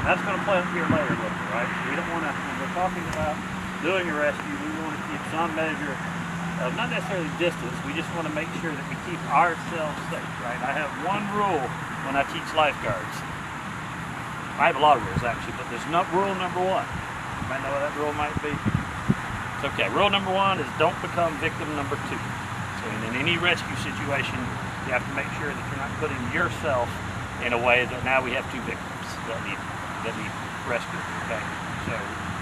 That's going to play up here later, right? We don't want to, when we're talking about doing a rescue, we want to keep some measure of not necessarily distance, we just want to make sure that we keep ourselves safe, right? I have one rule when I teach lifeguards. I have a lot of rules actually, but there's not rule number one. You might know what that rule might be. It's okay. Rule number one is don't become victim number two. So in any rescue situation, you have to make sure that you're not putting yourself in a way that now we have two victims that need rescued. Okay. So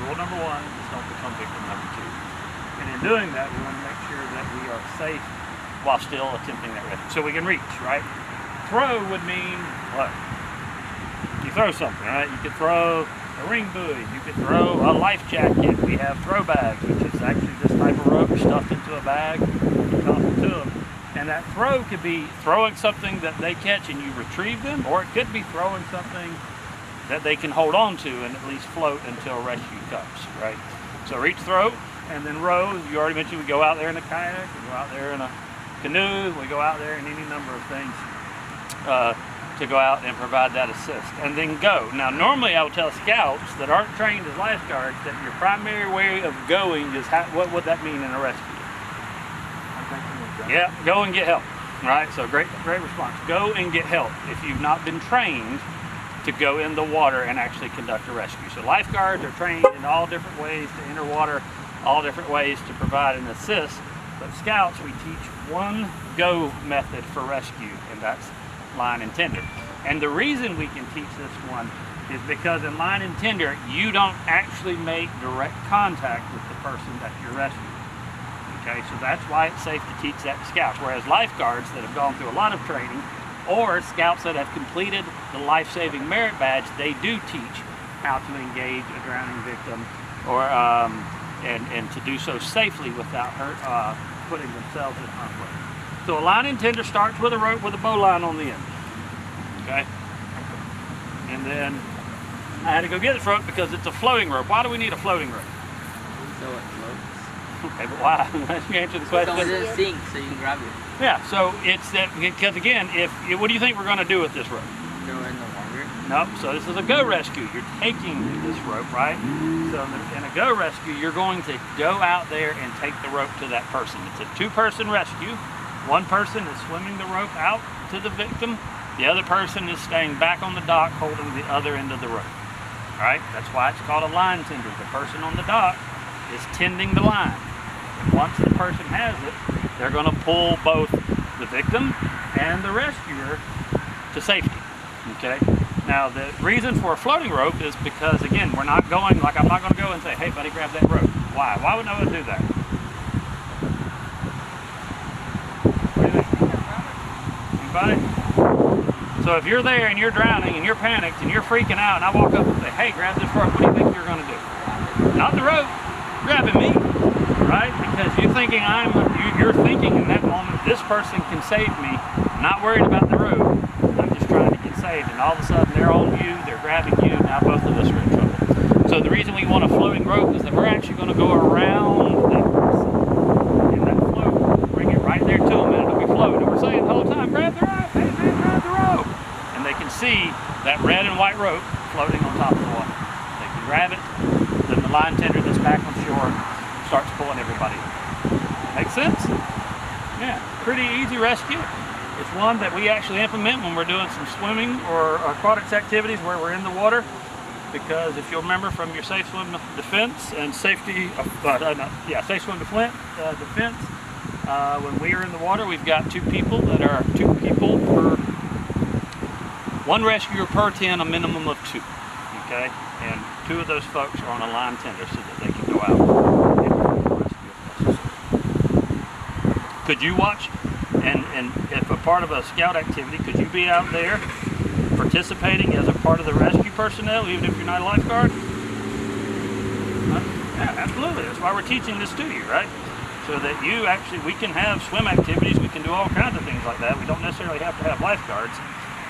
rule number one is don't become victim number two. And in doing that, we want to make sure that we are safe while still attempting that rescue. So we can reach, right? Throw would mean what? You throw something, right? You could throw a ring buoy. You could throw a life jacket. We have throw bags, which is actually this type of rope stuffed into a bag. You toss it to them. And that throw could be throwing something that they catch and you retrieve them, or it could be throwing something that they can hold on to and at least float until rescue comes, right? So reach, throw, and then row. You already mentioned we go out there in a kayak, we go out there in a canoe, we go out there in any number of things to go out and provide that assist. And then go. Now normally I would tell scouts that aren't trained as lifeguards that your primary way of going is, what would that mean in a rescue? Yeah, go and get help, right? So great response. Go and get help if you've not been trained to go in the water and actually conduct a rescue. So lifeguards are trained in all different ways to enter water, all different ways to provide an assist, but scouts, we teach one go method for rescue, and that's line and tender. And the reason we can teach this one is because in line and tender, you don't actually make direct contact with the person that you're rescuing. Okay, so that's why it's safe to teach that to scouts, whereas lifeguards that have gone through a lot of training, or scouts that have completed the life-saving merit badge, they do teach how to engage a drowning victim, or and to do so safely without putting themselves in harm's way. So a line and tender starts with a rope with a bowline on the end. Okay, and then I had to go get this rope because it's a floating rope. Why do we need a floating rope? So it floats. Okay, but why? Let me answer the question. So it sinks, so you can grab it. Yeah, so it's that, because again, what do you think we're going to do with this rope? Go in the water. No, so this is a go rescue. You're taking this rope, right? So in a go rescue, you're going to go out there and take the rope to that person. It's a two-person rescue. One person is swimming the rope out to the victim. The other person is staying back on the dock holding the other end of the rope. All right, that's why it's called a line tender. The person on the dock is tending the line. And once the person has it, they're going to pull both the victim and the rescuer to safety. Okay. Now the reason for a floating rope is because, again, we're not going, like I'm not going to go and say, hey buddy, grab that rope. Why? Why would no one do that? What do you think? Anybody? So if you're there and you're drowning and you're panicked and you're freaking out and I walk up and say, hey, grab this rope, what do you think you're going to do? Not the rope, grabbing me. Right? Because you're thinking you're thinking in that moment, this person can save me. I'm not worried about the rope. I'm just trying to get saved. And all of a sudden they're on you, they're grabbing you, now both of us are in trouble. So the reason we want a floating rope is that we're actually going to go around that person in that float, bring it right there to them, and it'll be floating. And we're saying the whole time, grab the rope, hey man, grab the rope. And they can see that red and white rope floating on top of the water. They can grab it, then the line tender that's back on shore starts pulling everybody. Make sense? Yeah, pretty easy rescue. It's one that we actually implement when we're doing some swimming or aquatics activities where we're in the water, because if you'll remember from your safe swim defense and safe swim defense, when we are in the water, we've got two people per one rescuer per 10, a minimum of 2. Okay, and 2 of those folks are on a line tender so that they can go out. Could you watch, and if a part of a scout activity, could you be out there participating as a part of the rescue personnel, even if you're not a lifeguard? Yeah, absolutely. That's why we're teaching this to you, right? So that you actually, we can have swim activities, we can do all kinds of things like that. We don't necessarily have to have lifeguards.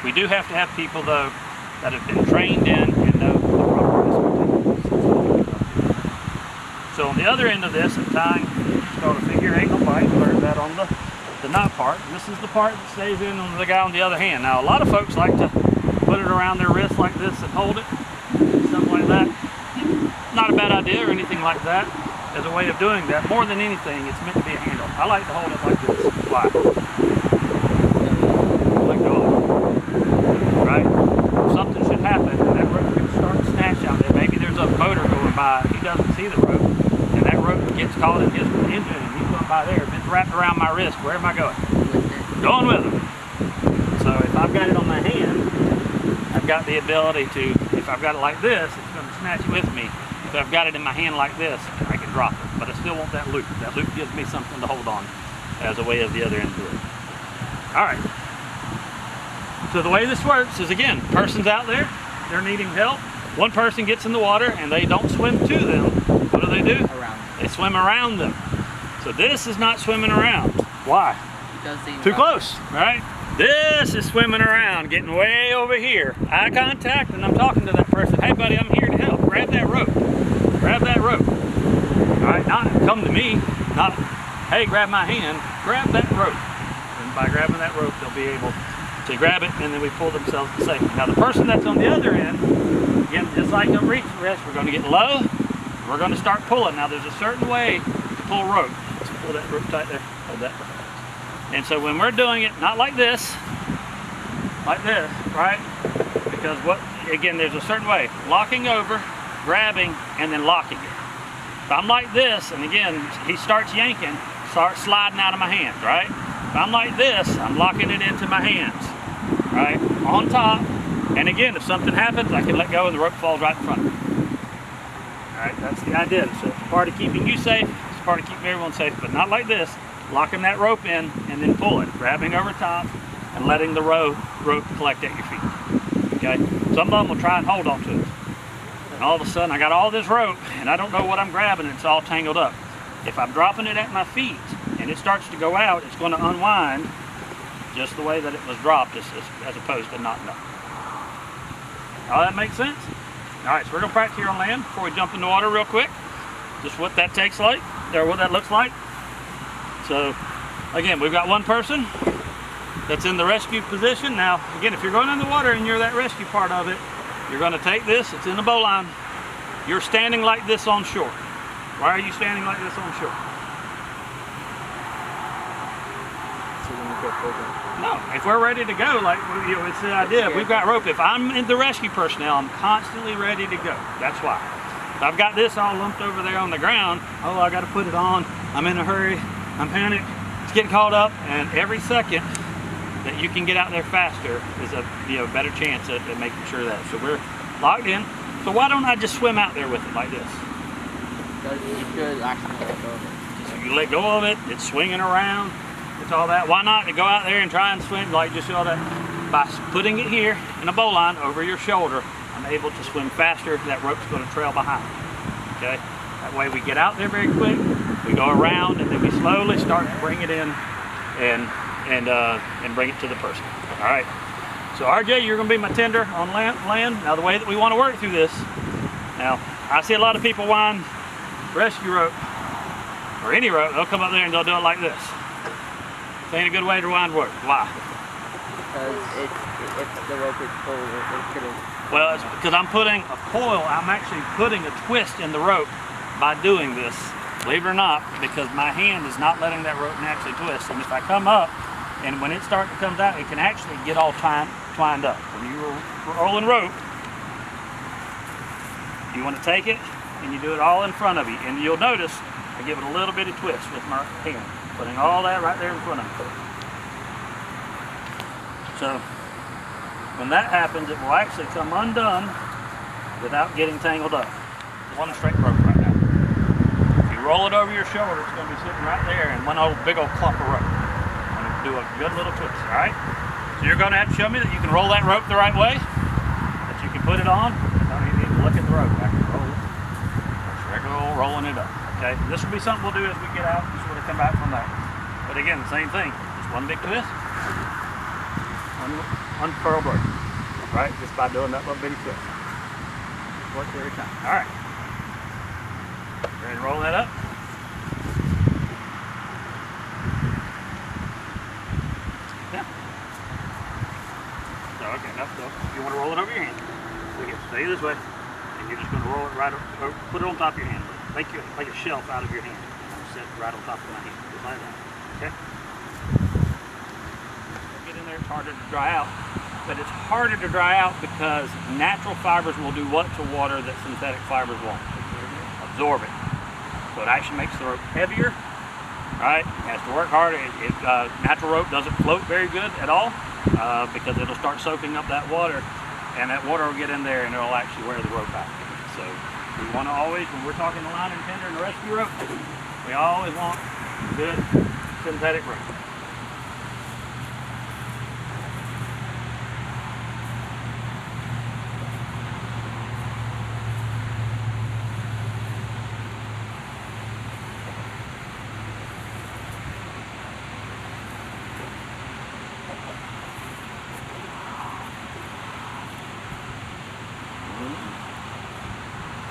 We do have to have people though that have been trained in and know the proper risk techniques. So on the other end of this, I'm tying, it's called a figure eight on bite. Learned that on the knot part. And this is the part that stays in on the guy on the other hand. Now a lot of folks like to put it around their wrist like this and hold it, something like that. Not a bad idea or anything like that as a way of doing that. More than anything, it's meant to be a handle. I like to hold it like this. Why? Let go of it. Right? If something should happen and that rope could start to snatch out there, maybe there's a motor going by, he doesn't see the rope, and that rope gets caught in his engine and he's going by there. If it's wrapped around my wrist, where am I going? Going with him. So if I've got it on my hand, I've got the ability to, if I've got it like this, it's going to snatch with me. If I've got it in my hand like this, I can drop it. But I still want that loop. That loop gives me something to hold on as a way of the other end of it. All right. So the way this works is, again, person's out there, they're needing help. One person gets in the water and they don't swim to them. What do? They swim around them. So this is not swimming around. Why? Too close, right? This is swimming around, getting way over here. Eye contact, and I'm talking to that person. Hey buddy, I'm here to help. Grab that rope. Grab that rope. All right, not come to me, not, hey, grab my hand. Grab that rope. And by grabbing that rope, they'll be able to grab it, and then we pull themselves to safety. Now the person that's on the other end, again, just like a reach rest, we're going to get low. We're going to start pulling. Now there's a certain way to pull rope. Let's pull that rope tight there. Hold that. And so when we're doing it, not like this, right? Because what, again, there's a certain way. Locking over, grabbing, and then locking it. If I'm like this, and again, he starts yanking, starts sliding out of my hands, right? If I'm like this, I'm locking it into my hands, right? On top. And again, if something happens, I can let go and the rope falls right in front of me. All right, that's the idea. So it's part of keeping you safe, it's part of keeping everyone safe, but not like this. Locking that rope in and then pulling, grabbing over top and letting the rope collect at your feet. Okay? Some of them will try and hold on to it. And all of a sudden I got all this rope and I don't know what I'm grabbing, it's all tangled up. If I'm dropping it at my feet and it starts to go out, it's going to unwind just the way that it was dropped as opposed to not done. All that makes sense? All right, so we're going to practice here on land before we jump in the water real quick. Just what that takes like, or what that looks like. So again, we've got one person that's in the rescue position. Now, again, if you're going in the water and you're that rescue part of it, you're going to take this, it's in the bow line. You're standing like this on shore. Why are you standing like this on shore? No, if we're ready to go, like, you know, it's the idea. If we've got rope, if I'm in the rescue personnel, I'm constantly ready to go. That's why. If I've got this all lumped over there on the ground, oh, I got to put it on, I'm in a hurry, I'm panicked, it's getting caught up, and every second that you can get out there faster is a better chance at making sure that. So we're locked in. So why don't I just swim out there with it like this? Because you could actually let go of it. So you let go of it, it's swinging around, it's all that. Why not go out there and try and swim like just all that? By putting it here in a bow line over your shoulder, I'm able to swim faster. That rope's going to trail behind. Okay? That way we get out there very quick, we go around, and then we slowly start to bring it in and bring it to the person. All right. So RJ, you're going to be my tender on land. Now the way that we want to work through this, now I see a lot of people wind rescue rope or any rope, they'll come up there and they'll do it like this. This ain't a good way to wind rope. Why? Because if the rope is pulled, it could have... Well, it's because I'm putting a coil, I'm actually putting a twist in the rope by doing this. Believe it or not, because my hand is not letting that rope naturally twist. And if I come up, and when it starts to come out, it can actually get all twined up. When you're rolling rope, you want to take it, and you do it all in front of you. And you'll notice, I give it a little bitty twist with my hand, putting all that right there in front of me. So, when that happens, it will actually come undone without getting tangled up. One straight rope right now. If you roll it over your shoulder, it's going to be sitting right there in one old big old clump of rope. I'm going to do a good little twist, all right? So you're going to have to show me that you can roll that rope the right way, that you can put it on. You don't even need to look at the rope. I can roll it. Just regular old rolling it up, okay? This will be something we'll do as we get out, just sort of come back from that. But again, the same thing. Just one big twist. unfurl rope, right? Just by doing that little bitty twist. Works every time. All right. Ready to roll that up? Yeah. So, okay, enough stuff. You want to roll it over your hand. So you stay this way, and you're just going to roll it right, or put it on top of your hand. Make a shelf out of your hand. Set right on top of my hand, just like that. Okay. Get in there. It's harder to dry out, but it's harder to dry out because natural fibers will do what to water that synthetic fibers won't? Absorb it. So it actually makes the rope heavier. Right? It has to work harder. Natural rope doesn't float very good at all because it'll start soaking up that water, and that water will get in there and it'll actually wear the rope out. So we want to always, when we're talking the line and tender and the rescue rope, we always want good synthetic rope.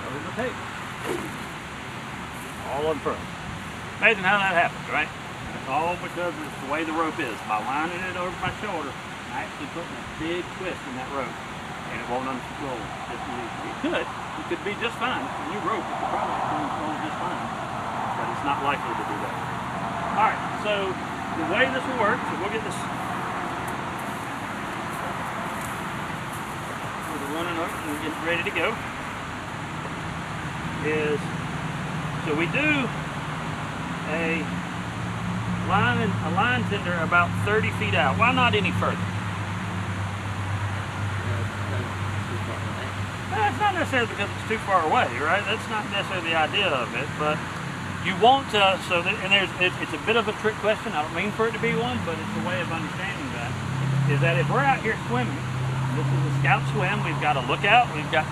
Over the tape. All unfurled. Amazing how that happens, right? And it's all because it's the way the rope is. By lining it over my shoulder, I'm actually putting a big twist in that rope, and it won't unroll just as easy. It could be just fine. It's a new rope. It could probably unroll just fine, but it's not likely to do that. All right, so the way this will work, so we'll get this running over and get ready to go, is so we do a line tender about 30 feet out. Why not any further? It's not necessarily because it's too far away, right? That's not necessarily the idea of it, but you want to, it's a bit of a trick question. I don't mean for it to be one, but it's a way of understanding that, is that if we're out here swimming, this is a scout swim, we've got a lookout, we've got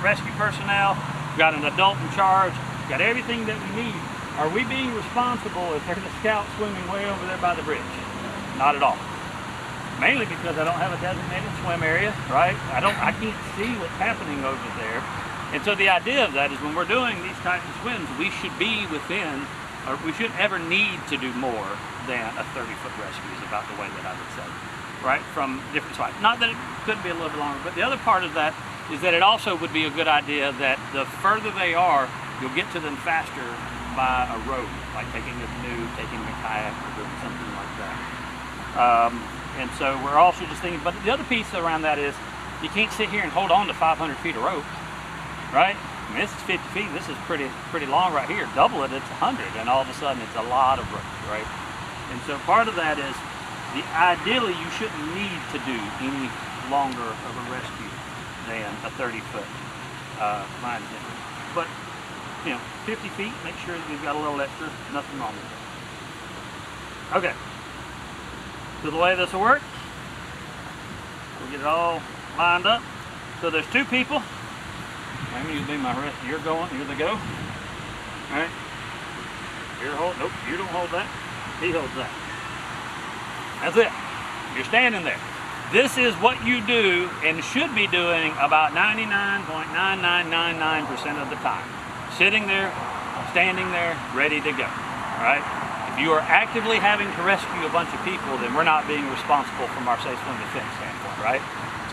rescue personnel, we've got an adult in charge, we've got everything that we need. Are we being responsible if there's a scout swimming way over there by the bridge? Not at all. Mainly because I don't have a designated swim area, right? I can't see what's happening over there. And so the idea of that is when we're doing these types of swims, we should be within, or we shouldn't ever need to do more than a 30-foot rescue is about the way that I would say, right? From different spots. Not that it couldn't be a little bit longer, but the other part of that is that it also would be a good idea that the further they are, you'll get to them faster by a road, like taking a canoe, taking a kayak, or doing something like that. And so we're also just thinking, but the other piece around that is you can't sit here and hold on to 500 feet of rope, right? I mean, this is 50 feet, this is pretty long right here. Double it, it's 100, and all of a sudden it's a lot of rope, right? And so part of that is, ideally you shouldn't need to do any longer of a rescue than a 30-foot line tender. But 50 feet, make sure that you've got a little extra, nothing wrong with it. Okay, so the way this will work, we'll get it all lined up. So there's two people. Maybe you'll be my rest. You're the go. All right. Nope, you don't hold that. He holds that. That's it. You're standing there. This is what you do and should be doing about 99.9999% of the time. Sitting there, standing there, ready to go, right? If you are actively having to rescue a bunch of people, then we're not being responsible from our safe swim defense standpoint, right?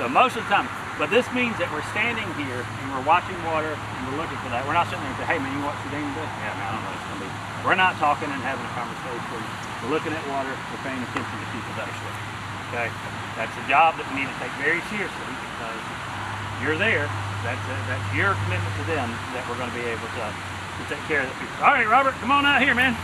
So most of the time, but this means that we're standing here and we're watching water and we're looking for that. We're not sitting there and saying, hey man, you watch the game today? Yeah, man, I don't know what it's gonna be. We're not talking and having a conversation. We're looking at water, we're paying attention to people that are swimming, okay? That's a job that we need to take very seriously because you're there. That's your commitment to them that we're going to be able to take care of the people. All right, Robert, come on out here, man.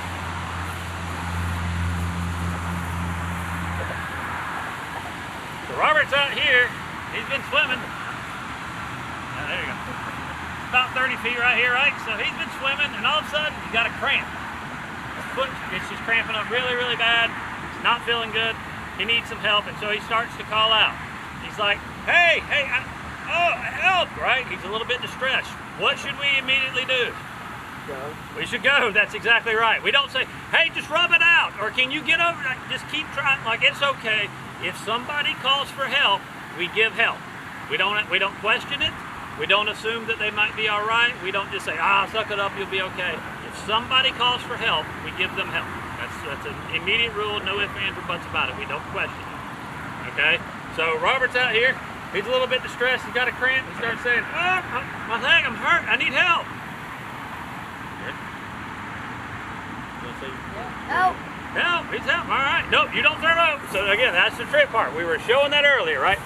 So Robert's out here. He's been swimming. There you go. About 30 feet right here, right? So he's been swimming, and all of a sudden, he got a cramp. His foot is just cramping up really, really bad. He's not feeling good. He needs some help, and so he starts to call out. He's like, hey, oh, help, right? He's a little bit distressed. What should we immediately do? Go. We should go, that's exactly right. We don't say, hey, just rub it out, or can you get over it? Just keep trying, like it's okay. If somebody calls for help, we give help. We don't question it. We don't assume that they might be all right. We don't just say, suck it up, you'll be okay. If somebody calls for help, we give them help. That's an immediate rule, no ifs, ands, or buts about it. We don't question it. Okay? So Robert's out here. He's a little bit distressed. He's got a cramp. He starts saying, my leg, I'm hurt. I need help. Help. Help. He's help. All right. Nope, you don't throw rope. So again, that's the trick part. We were showing that earlier, right?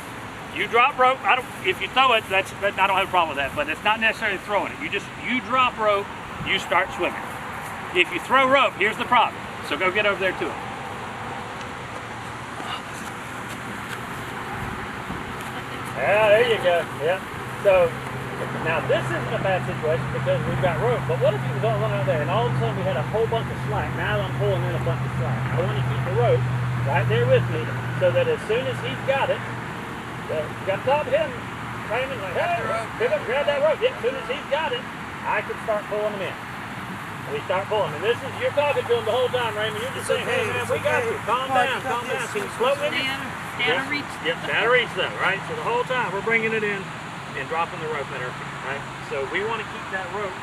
You drop rope. If you throw it, I don't have a problem with that. But it's not necessarily throwing it. You drop rope. You start swimming. If you throw rope, here's the problem. So go get over there to it. Yeah, there you go. Yeah. So now this isn't a bad situation because we've got rope. But what if you was all running out there and all of a sudden we had a whole bunch of slack? Now I'm pulling in a bunch of slack. I want to keep the rope right there with me so that as soon as he's got it, you got to talk to him, Raymond, like, hey, pick up, grab that rope. Yeah, as soon as he's got it, I can start pulling him in. We start pulling. And this is, you're talking to him the whole time, Raymond. You're just saying, hey man, we got you. Calm down, calm down. Can you float with me? Stand to reach. Yep, stand to reach though, right? So the whole time we're bringing it in and dropping the rope at her, right? So we want to keep that rope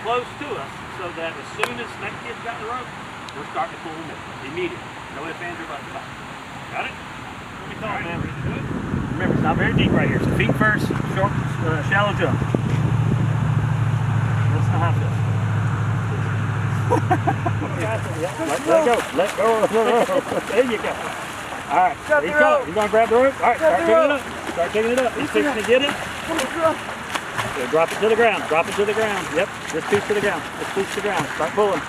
close to us so that as soon as that kid's got the rope, we're starting to pull him in immediately. No ifs, ands, or buts about it. Got it? Let me call man. Ready to do it? Remember, it's not very deep right here. So feet first, short, shallow jump. That's not how it goes. Let go. Let go. There you go. All right. He's going. He's going to grab the rope. All right. Start picking it up. Start picking it up. He's fixing to get it. So drop it to the ground. Drop it to the ground. Yep. This piece to the ground. This piece to the ground. Start pulling.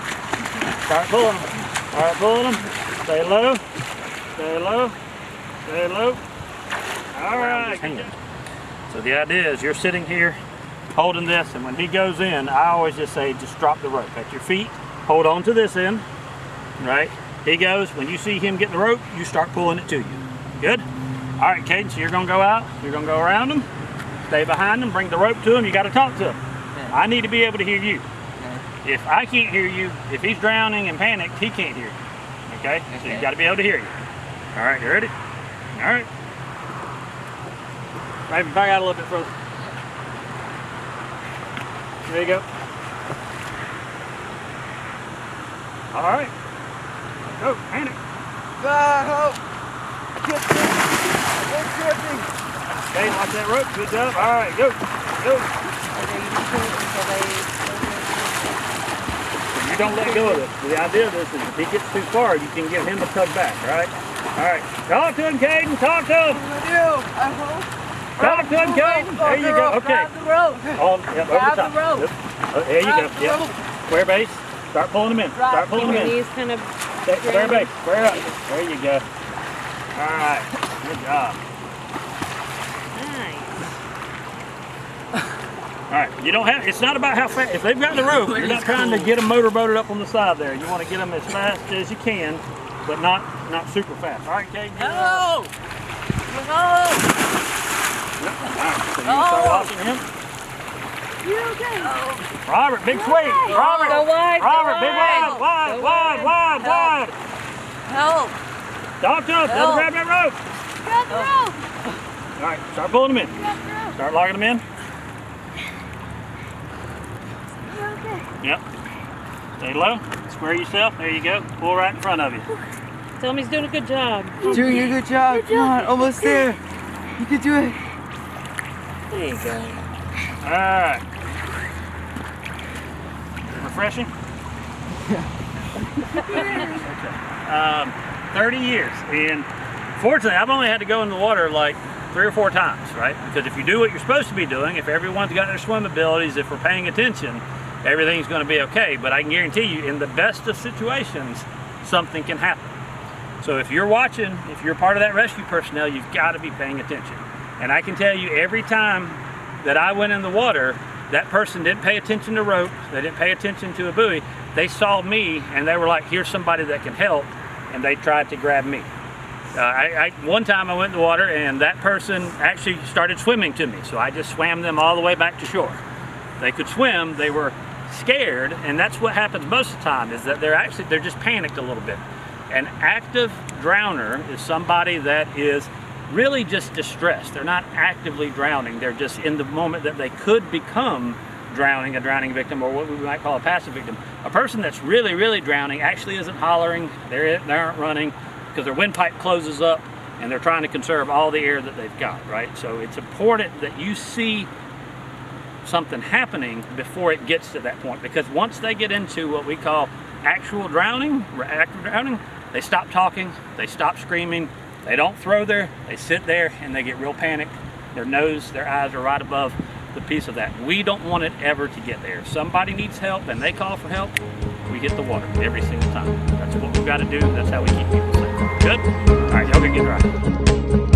Start pulling them. All right. Pulling them. Stay low. Stay low. Stay low. All right. So the idea is you're sitting here holding this, and when he goes in, I always just say, just drop the rope at your feet. Hold on to this end, right? He goes, when you see him get the rope, you start pulling it to you. Good? All right, Caden, so you're gonna go out, you're gonna go around him, stay behind him, bring the rope to him, you gotta talk to him. Okay. I need to be able to hear you. Okay. If I can't hear you, if he's drowning and panicked, he can't hear you. Okay? So you gotta be able to hear you. All right, you ready? All right. Raven, back out a little bit further. There you go. All right. Go, panic. Help! Get tripping! Okay, watch that rope. Good job. All right, go. Go. You don't let go of it. The idea of this is if he gets too far, you can give him a tug back, all right? All right. Talk to him, Caden. Talk to him. I hope. Talk to him, Caden. There you go. Okay. Grab the rope. Yep, over the top. the rope. Yep. Oh, there you go. Yep. Square base. Start pulling them in. Start pulling them in. Knees kind of Square base. Square up. There you go. All right. Good job. nice. All right. You don't have. It's not about how fast. If they've got the rope, you're not trying to get them motorboated up on the side there. You want to get them as fast as you can, but not super fast. All right, Kate. No! No! Yep. All right. So you can start watching him. You okay? Robert, big swing. Robert. Go wide. Robert, go big wide. wide. Go Wide. Help! Talk to him. Let him grab that rope. Grab the rope. All right. Start pulling them in. Grab the rope. Start locking them in. You're okay. Yep. Stay low. Square yourself. There you go. Pull right in front of you. Tell him he's doing a good job. Junior, good job. Come on, almost there. You can do it. There you go. All right. Refreshing? 30 years. And fortunately, I've only had to go in the water like 3 or 4 times, right? Because if you do what you're supposed to be doing, if everyone's got their swim abilities, if we're paying attention, everything's going to be okay. But I can guarantee you, in the best of situations, something can happen. So if you're watching, if you're part of that rescue personnel, you've got to be paying attention. And I can tell you, every time that I went in the water, that person didn't pay attention to rope, they didn't pay attention to a buoy, they saw me and they were like, here's somebody that can help, and they tried to grab me. One time I went in the water and that person actually started swimming to me, so I just swam them all the way back to shore. They could swim, they were scared, and that's what happens most of the time, is that they're just panicked a little bit. An active drowner is somebody that is really just distressed. They're not actively drowning. They're just in the moment that they could become drowning, a drowning victim, or what we might call a passive victim. A person that's really, really drowning actually isn't hollering, they aren't running, because their windpipe closes up and they're trying to conserve all the air that they've got, right? So it's important that you see something happening before it gets to that point, because once they get into what we call actual drowning, active drowning, they stop talking, they stop screaming, they don't throw they sit there and they get real panicked. Their nose, their eyes are right above the piece of that. We don't want it ever to get there. If somebody needs help and they call for help, we hit the water every single time. That's what we've got to do. That's how we keep people safe. Good? All right, y'all can get dry.